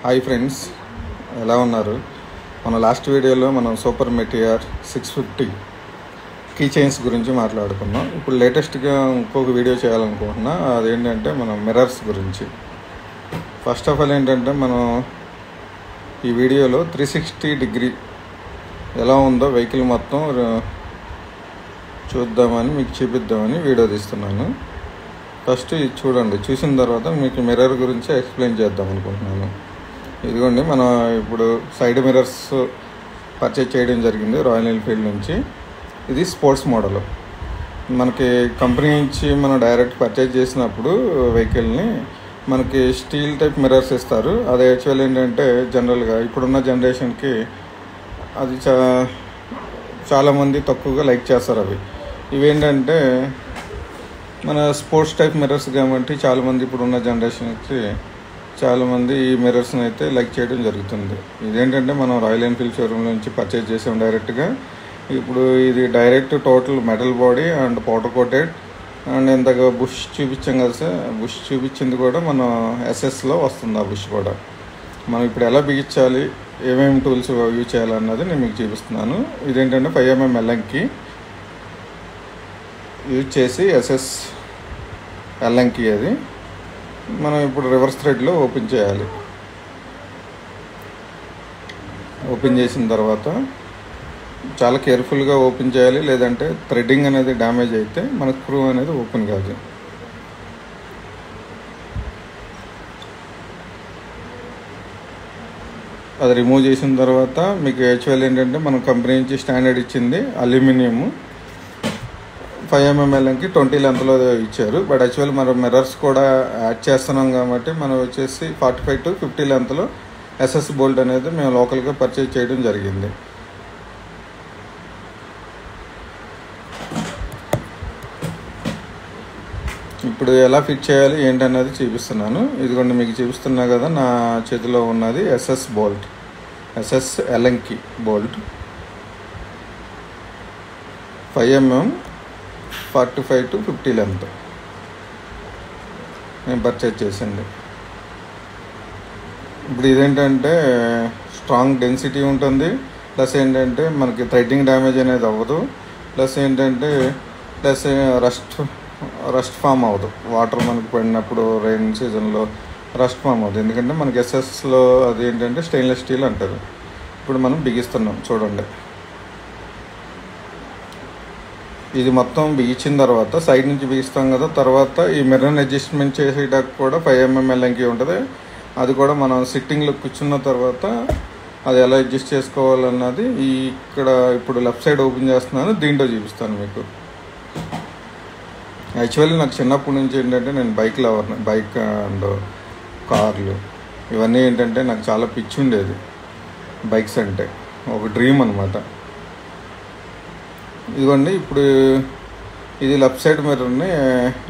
Hi friends, ఎలా ఉన్నారు? మన లాస్ట్ వీడియోలో మనం సూపర్ మెటిఆర్ 650 కీ చైన్స్ గురించి మాట్లాడుకున్నాం. ఇప్పుడు లేటెస్ట్గా ఇంకొక వీడియో చేయాలనుకుంటున్నా. అదేంటంటే మనం మిర్రర్స్ గురించి. ఫస్ట్ ఆఫ్ ఆల్ ఏంటంటే మనం ఈ వీడియోలో 360 డిగ్రీ ఎలా ఉందో వెహికల్ మొత్తం చూద్దామని, మీకు చూపిద్దామని వీడియో తీస్తున్నాను. ఫస్ట్ ఇది చూడండి. చూసిన తర్వాత మీకు మిర్రర్ గురించి ఎక్స్ప్లెయిన్ చేద్దాం అనుకుంటున్నాను. ఇదిగోండి, మనం ఇప్పుడు సైడ్ మిర్రర్స్ పర్చేజ్ చేయడం జరిగింది రాయల్ ఎన్ఫీల్డ్ నుంచి. ఇది స్పోర్ట్స్ మోడల్. మనకి కంపెనీ నుంచి మనం డైరెక్ట్ పర్చేజ్ చేసినప్పుడు వెహికల్ని మనకి స్టీల్ టైప్ మిర్రర్స్ ఇస్తారు. అది యాక్చువల్ ఏంటంటే జనరల్గా ఇప్పుడున్న జనరేషన్కి అది చాలామంది తక్కువగా లైక్ చేస్తారు. ఇవేంటంటే మన స్పోర్ట్స్ టైప్ మిర్రర్స్ కాబట్టి చాలామంది ఇప్పుడున్న జనరేషన్కి చాలామంది ఈ మిర్రర్స్ని అయితే లైక్ చేయడం జరుగుతుంది. ఇదేంటంటే మనం రాయల్ ఎన్ఫీల్డ్ షోరూమ్ నుంచి పర్చేజ్ చేసాం డైరెక్ట్గా. ఇప్పుడు ఇది direct total metal body and powder coated and ఇంతగా బుష్ చూపించాం కదా సార్. బుష్ చూపించింది కూడా మన ఎస్ఎస్లో వస్తుంది. ఆ బుష్ కూడా మనం ఇప్పుడు ఎలా బిగించాలి, ఏమేమి టూల్స్ యూజ్ చేయాలన్నది నేను మీకు చూపిస్తున్నాను. ఇదేంటంటే 5mm ఎల్ఎంకి యూజ్ చేసి ఎస్ఎస్ ఎల్ఎంకి అది మనం ఇప్పుడు రివర్స్ థ్రెడ్లో ఓపెన్ చేయాలి. ఓపెన్ చేసిన తర్వాత చాలా కేర్ఫుల్గా ఓపెన్ చేయాలి, లేదంటే థ్రెడ్డింగ్ అనేది డ్యామేజ్ అయితే మన స్క్రూ అనేది ఓపెన్ కాదు. అది రిమూవ్ చేసిన తర్వాత మీకు యాక్చువల్ ఏంటంటే మన కంపెనీ నుంచి స్టాండర్డ్ ఇచ్చింది అల్యూమినియం 5mm ఎల్ఎంకి 20 లెంత్లో ఇచ్చారు. బట్ యాక్చువల్ మనం మిర్రర్స్ కూడా యాడ్ చేస్తున్నాం కాబట్టి మనం వచ్చేసి 45 to 50 లెంత్లో ఎస్ఎస్ బోల్ట్ అనేది మేము లోకల్గా పర్చేజ్ చేయడం జరిగింది. ఇప్పుడు ఎలా ఫిట్ చేయాలి ఏంటనేది చూపిస్తున్నాను. ఇదిగోండి, మీకు చూపిస్తున్నా కదా, నా చేతిలో ఉన్నది ఎస్ఎస్ బోల్ట్, ఎస్ఎస్ ఎల్ఎంకి బోల్ట్ 5mm 45 to 50 లెంత్ నేను పర్చేజ్ చేసింది. ఇప్పుడు ఇదేంటంటే స్ట్రాంగ్ డెన్సిటీ ఉంటుంది, ప్లస్ ఏంటంటే మనకి థ్రెడ్డింగ్ డ్యామేజ్ అనేది అవ్వదు, ప్లస్ ఏంటంటే రస్ట్ ఫామ్ అవ్వదు. వాటర్ మనకి పడినప్పుడు రెయిన్ సీజన్లో రస్ట్ ఫామ్ అవ్వదు, ఎందుకంటే మనకి ఎస్ఎస్లో అది ఏంటంటే స్టెయిన్లెస్ స్టీల్ అంటారు. ఇప్పుడు మనం బిగిస్తున్నాం చూడండి. ఇది మొత్తం బిగించిన తర్వాత సైడ్ నుంచి బిగిస్తాం కదా, తర్వాత ఈ మిర్రర్ని అడ్జస్ట్మెంట్ చేసేటప్పుడు కూడా 5mm ఎల్ఎంకి ఉంటుంది. అది కూడా మనం సిట్టింగ్లో కూర్చున్న తర్వాత అది ఎలా అడ్జస్ట్ చేసుకోవాలన్నది ఇక్కడ ఇప్పుడు లెఫ్ట్ సైడ్ ఓపెన్ చేస్తున్నాను, దీంట్లో చూపిస్తాను మీకు. యాక్చువల్లీ నాకు చిన్నప్పటి నుంచి ఏంటంటే నేను బైక్ లవర్ని, బైక్ అండ్ కార్లు ఇవన్నీ ఏంటంటే నాకు చాలా పిచ్చి ఉండేది. బైక్స్ అంటే ఒక డ్రీమ్ అనమాట. ఇదిగోండి, ఇప్పుడు ఇది లెఫ్ట్ సైడ్ మిర్రర్ని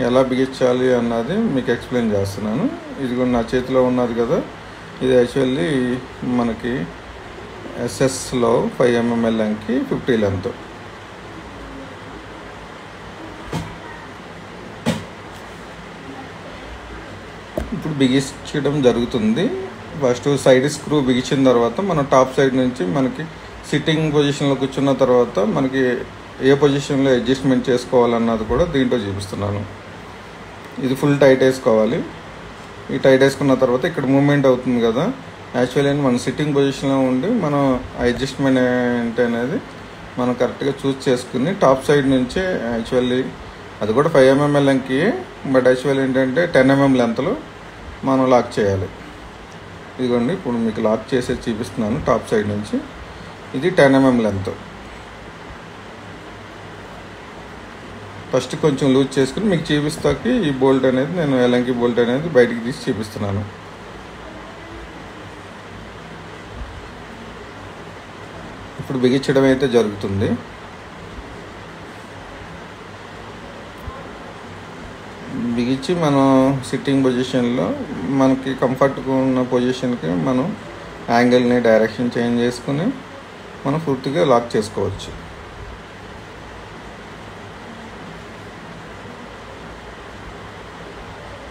ఎలా బిగించాలి అన్నది మీకు ఎక్స్ప్లెయిన్ చేస్తున్నాను. ఇదిగోండి, నా చేతిలో ఉన్నది కదా, ఇది యాక్చువల్లీ మనకి ఎస్ఎస్లో 5mm ఎల్ఎంకి 50 లెంత్. ఇప్పుడు బిగించడం జరుగుతుంది. ఫస్ట్ సైడ్ స్క్రూ బిగించిన తర్వాత మనం టాప్ సైడ్ నుంచి మనకి సిట్టింగ్ పొజిషన్లో కూర్చున్న తర్వాత మనకి ఏ పొజిషన్లో అడ్జస్ట్మెంట్ చేసుకోవాలన్నది కూడా దీంట్లో చూపిస్తున్నాను. ఇది ఫుల్ టైట్ వేసుకోవాలి. ఈ టైట్ వేసుకున్న తర్వాత ఇక్కడ మూమెంట్ అవుతుంది కదా, యాక్చువల్లీ మనం సిట్టింగ్ పొజిషన్లో ఉండి మనం అడ్జస్ట్మెంట్ ఏంటి అనేది మనం కరెక్ట్గా చూస్ చేసుకుని టాప్ సైడ్ నుంచే యాక్చువల్లీ అది కూడా 5mm ఎల్ఎంకి, బట్ యాక్చువల్ ఏంటంటే 10mm లెంత్లో మనం లాక్ చేయాలి. ఇదిగోండి, ఇప్పుడు మీకు లాక్ చేసేది చూపిస్తున్నాను. టాప్ సైడ్ నుంచి ఇది 10mm లెంత్. ఫస్ట్ కొంచెం లూజ్ చేసుకుని మీకు చూపిస్తాకి ఈ బోల్ట్ అనేది నేను ఎల్ఎంకి బోల్ట్ అనేది బయటికి తీసి చూపిస్తున్నాను. ఇప్పుడు బిగించడం అయితే జరుగుతుంది. బిగించి మనం సిట్టింగ్ పొజిషన్లో మనకి కంఫర్ట్గా ఉన్న పొజిషన్కి మనం యాంగిల్ని డైరెక్షన్ చేంజ్ చేసుకుని మనం పూర్తిగా లాక్ చేసుకోవచ్చు.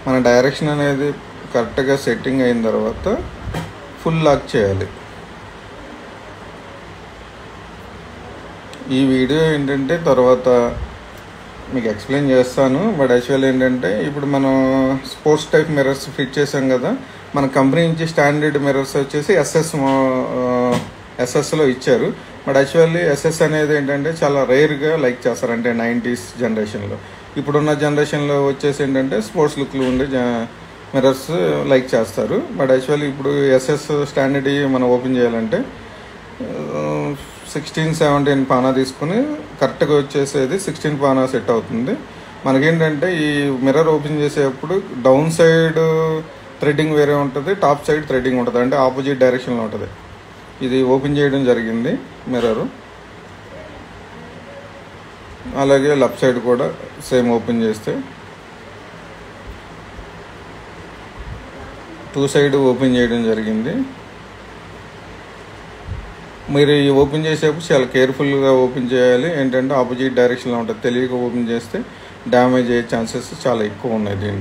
మన డైరెక్షన్ అనేది కరెక్ట్గా సెట్టింగ్ అయిన తర్వాత ఫుల్ లాక్ చేయాలి. ఈ వీడియో ఏంటంటే తర్వాత మీకు ఎక్స్ప్లెయిన్ చేస్తాను. బట్ యాక్చువల్ ఏంటంటే ఇప్పుడు మనం స్పోర్ట్స్ టైప్ మిర్రర్స్ ఫిట్ చేసాం కదా, మన కంపెనీ నుంచి స్టాండర్డ్ మిర్రర్స్ వచ్చేసి ఎస్ఎస్లో ఇచ్చారు. బట్ యాక్చువల్లీ ఎస్ఎస్ అనేది ఏంటంటే చాలా రేర్గా లైక్ చేస్తారు, అంటే 90s జనరేషన్లో. ఇప్పుడున్న జనరేషన్లో వచ్చేసి ఏంటంటే స్పోర్ట్స్ లుక్లు ఉండే మిర్రర్స్ లైక్ చేస్తారు. బట్ యాక్చువల్లీ ఇప్పుడు ఎస్ఎస్ స్టాండర్డ్ మనం ఓపెన్ చేయాలంటే 16-17 పానా తీసుకుని కరెక్ట్గా వచ్చేసేది 16 పానా సెట్ అవుతుంది. మనకేంటంటే ఈ మిర్రర్ ఓపెన్ చేసేటప్పుడు డౌన్ సైడ్ థ్రెడ్డింగ్ వేరే ఉంటుంది, టాప్ సైడ్ థ్రెడ్డింగ్ ఉంటుంది, అంటే ఆపోజిట్ డైరెక్షన్లో ఉంటుంది. ఇది ఓపెన్ చేయడం జరిగింది మిర్రరు. అలాగే లెఫ్ట్ సైడ్ కూడా సేమ్ ఓపెన్ చేస్తే 2 సైడ్ ఓపెన్ చేయడం జరిగింది. మీరు ఈ ఓపెన్ చేసేప్పుడు చాలా కేర్ఫుల్గా ఓపెన్ చేయాలి. ఏంటంటే ఆపోజిట్ డైరెక్షన్లో ఉంటుంది, తెలియక ఓపెన్ చేస్తే డ్యామేజ్ అయ్యే ఛాన్సెస్ చాలా ఎక్కువ ఉన్నాయి దీంట్లో.